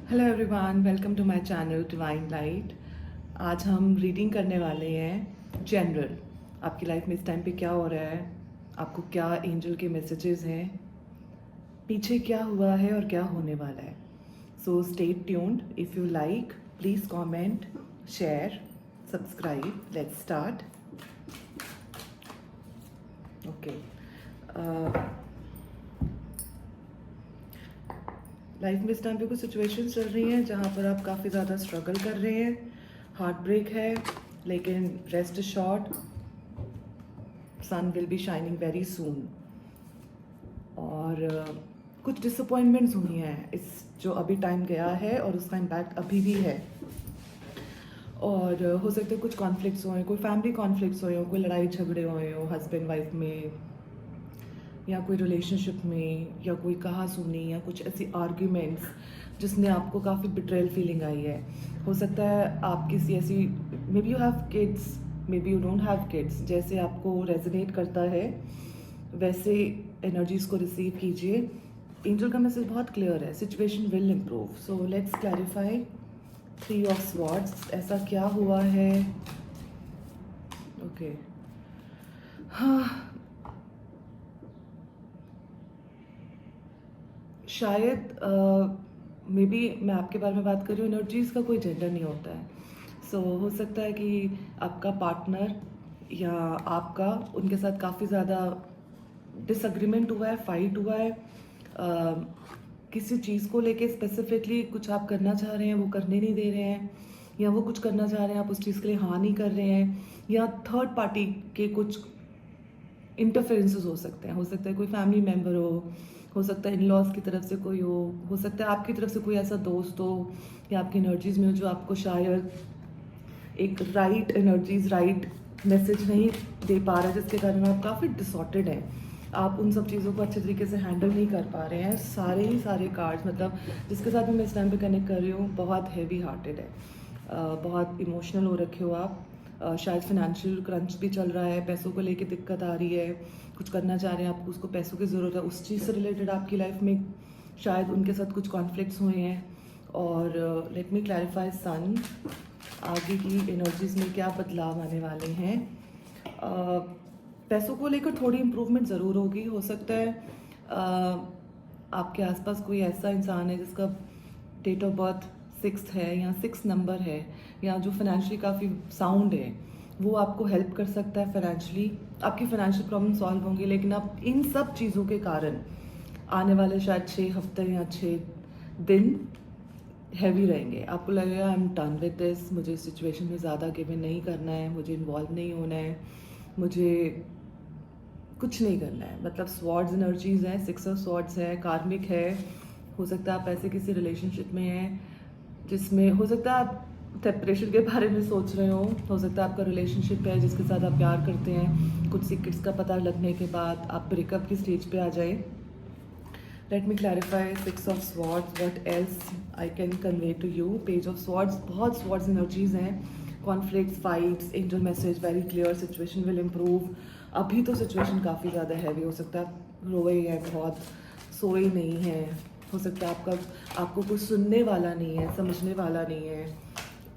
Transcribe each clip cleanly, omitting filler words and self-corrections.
Hello everyone, welcome to my channel divine light. आज हम reading करने वाले हैं जनरल। आपकी लाइफ में इस टाइम पे क्या हो रहा है, आपको क्या एंजल के मैसेजेस हैं, पीछे क्या हुआ है और क्या होने वाला है। So stay tuned. If you like please comment, share, subscribe. Let's start. Okay, life में इस टाइम पे कुछ सिचुएशंस चल रही हैं जहाँ पर आप काफ़ी ज़्यादा स्ट्रगल कर रहे हैं, हार्ट ब्रेक है, लेकिन rest short, sun will be shining very soon. और कुछ डिसअपॉइंटमेंट्स हुई हैं इस जो अभी टाइम गया है और उसका इम्पैक्ट अभी भी है। और हो सकते हैं कुछ कॉन्फ्लिक्ट्स हुए, कोई फैमिली कॉन्फ्लिक्ट्स हुए हो, कोई लड़ाई झगड़े हुए हो हस्बैंड वाइफ में, या कोई रिलेशनशिप में, या कोई कहा सुनी, या कुछ ऐसी आर्ग्यूमेंट्स जिसने आपको काफ़ी बिट्रेयल फीलिंग आई है। हो सकता है आप किसी ऐसी, may be you have kids, may be you don't have kids, जैसे आपको रेजोनेट करता है वैसे एनर्जीज को रिसीव कीजिए। एंजल का मैसेज बहुत क्लियर है, situation will improve. So let's clarify. 3 of swords, ऐसा क्या हुआ है? ओके, हाँ, शायद मे बी मैं आपके बारे में बात कर रही हूँ, एनर्जीज़ का कोई जेंडर नहीं होता है। सो हो सकता है कि आपका पार्टनर या आपका उनके साथ काफ़ी ज़्यादा डिसएग्रीमेंट हुआ है, फाइट हुआ है, किसी चीज़ को लेके स्पेसिफिकली कुछ आप करना चाह रहे हैं, वो करने नहीं दे रहे हैं, या वो कुछ करना चाह रहे हैं, आप उस चीज़ के लिए हाँ नहीं कर रहे हैं, या थर्ड पार्टी के कुछ इंटरफेरेंसेस हो सकता है कोई फैमिली मेम्बर हो सकता है इन लॉज की तरफ से कोई हो सकता है आपकी तरफ से कोई ऐसा दोस्त हो या आपकी एनर्जीज में हो जो आपको शायद एक राइट एनर्जीज, राइट मैसेज नहीं दे पा रहा है, जिसके कारण आप काफ़ी डिसऑर्डर्ड हैं। आप उन सब चीज़ों को अच्छे तरीके से हैंडल नहीं कर पा रहे हैं। सारे ही सारे कार्ड्स, मतलब जिसके साथ भी मैं इस टाइम पे कनेक्ट कर रही हूँ, बहुत हैवी हार्टेड है, बहुत इमोशनल हो रखे हो आप। शायद फाइनेंशियल क्रंच भी चल रहा है, पैसों को लेके दिक्कत आ रही है, कुछ करना चाह रहे हैं, आपको उसको पैसों की ज़रूरत है, उस चीज़ से रिलेटेड आपकी लाइफ में शायद उनके साथ कुछ कॉन्फ्लिक्ट्स हुए हैं। और लेट मी क्लैरिफाई सन, आगे की एनर्जीज में क्या बदलाव आने वाले हैं। पैसों को लेकर थोड़ी इम्प्रूवमेंट ज़रूर होगी। हो सकता है आपके आसपास कोई ऐसा इंसान है जिसका डेट ऑफ बर्थ 6 है या 6 नंबर है, या जो फाइनेंशियली काफ़ी साउंड है, वो आपको हेल्प कर सकता है फाइनेंशियली। आपकी फाइनेंशियल प्रॉब्लम सॉल्व होंगी, लेकिन आप इन सब चीज़ों के कारण आने वाले शायद 6 हफ्ते या 6 दिन हैवी रहेंगे। आपको लगेगा I am done with this, मुझे इस सिचुएशन में ज़्यादा गिव इन नहीं करना है, मुझे इन्वॉल्व नहीं होना है, मुझे कुछ नहीं करना है। मतलब स्वॉर्ड्स एनर्जीज हैं, 6 ऑफ स्वॉर्ड्स है, कार्मिक है। हो सकता है आप ऐसे किसी रिलेशनशिप में हैं जिसमें हो सकता है आप सेपरेशन के बारे में सोच रहे हो सकता है आपका रिलेशनशिप है जिसके साथ आप प्यार करते हैं, कुछ सीक्रेट्स का पता लगने के बाद आप ब्रेकअप की स्टेज पे आ जाए। Let me clarify 6 of swords, what else I can convey to you. Page of swords, बहुत स्वॉर्ड्स एनर्जीज हैं, conflicts, fights, angel message very clear, situation will improve. अभी तो सिचुएशन काफ़ी ज़्यादा हैवी, हो सकता है रोए हैं बहुत, सोए नहीं हैं, हो सकता है आपको कोई सुनने वाला नहीं है, समझने वाला नहीं है,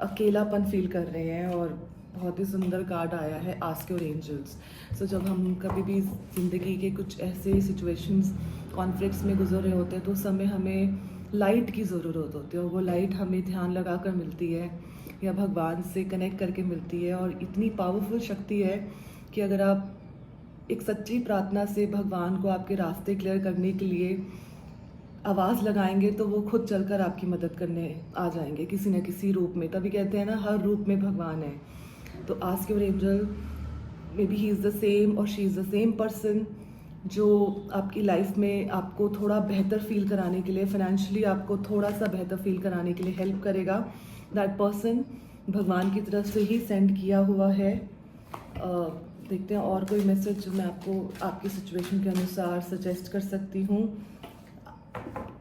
अकेलापन फील कर रहे हैं। और बहुत ही सुंदर कार्ड आया है आस्क योर एंजल्स। सो जब हम कभी भी ज़िंदगी के कुछ ऐसे सिचुएशंस, कॉन्फ्लिक्ट्स में गुजर रहे होते हैं, तो उस समय हमें लाइट की ज़रूरत होती है, और वो लाइट हमें ध्यान लगा कर मिलती है या भगवान से कनेक्ट करके मिलती है। और इतनी पावरफुल शक्ति है कि अगर आप एक सच्ची प्रार्थना से भगवान को आपके रास्ते क्लियर करने के लिए आवाज़ लगाएंगे, तो वो खुद चलकर आपकी मदद करने आ जाएंगे किसी न किसी रूप में। तभी कहते हैं ना, हर रूप में भगवान है। तो ask your angel, may be he is the same और she is the same person जो आपकी लाइफ में आपको थोड़ा बेहतर फील कराने के लिए, फाइनेंशियली आपको थोड़ा सा बेहतर फील कराने के लिए हेल्प करेगा। दैट पर्सन भगवान की तरफ से ही सेंड किया हुआ है। देखते हैं और कोई मैसेज जो मैं आपको आपकी सिचुएशन के अनुसार सजेस्ट कर सकती हूँ।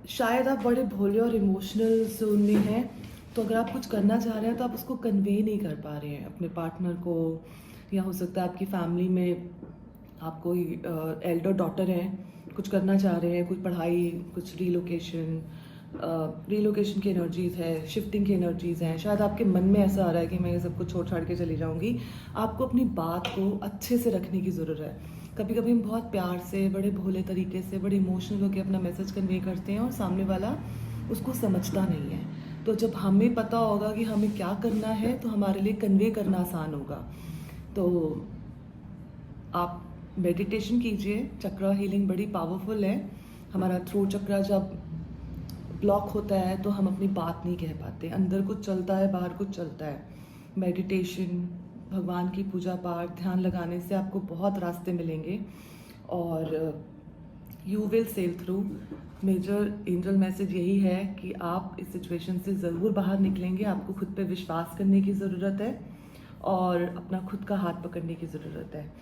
शायद आप बड़े भोले और इमोशनल जोन में हैं, तो अगर आप कुछ करना चाह रहे हैं तो आप उसको कन्वे नहीं कर पा रहे हैं अपने पार्टनर को, या हो सकता है आपकी फैमिली में आप कोई एल्डर डॉटर हैं, कुछ करना चाह रहे हैं, कुछ पढ़ाई, कुछ रीलोकेशन, रिलोकेशन की एनर्जीज़ है, शिफ्टिंग की एनर्जीज़ हैं। शायद आपके मन में ऐसा आ रहा है कि मैं ये सब कुछ छोड़ छाड़ के चली जाऊँगी। आपको अपनी बात को अच्छे से रखने की ज़रूरत है। कभी कभी हम बहुत प्यार से, बड़े भोले तरीके से, बड़े इमोशनल होकर अपना मैसेज कन्वे करते हैं और सामने वाला उसको समझता नहीं है। तो जब हमें पता होगा कि हमें क्या करना है तो हमारे लिए कन्वे करना आसान होगा। तो आप मेडिटेशन कीजिए। चक्रा हीलिंग बड़ी पावरफुल है। हमारा थ्रोट चक्रा जब ब्लॉक होता है तो हम अपनी बात नहीं कह पाते, अंदर कुछ चलता है, बाहर कुछ चलता है। मेडिटेशन, भगवान की पूजा पाठ, ध्यान लगाने से आपको बहुत रास्ते मिलेंगे और you will sail through. Major angel message यही है कि आप इस सिचुएशन से ज़रूर बाहर निकलेंगे। आपको खुद पे विश्वास करने की ज़रूरत है और अपना खुद का हाथ पकड़ने की ज़रूरत है।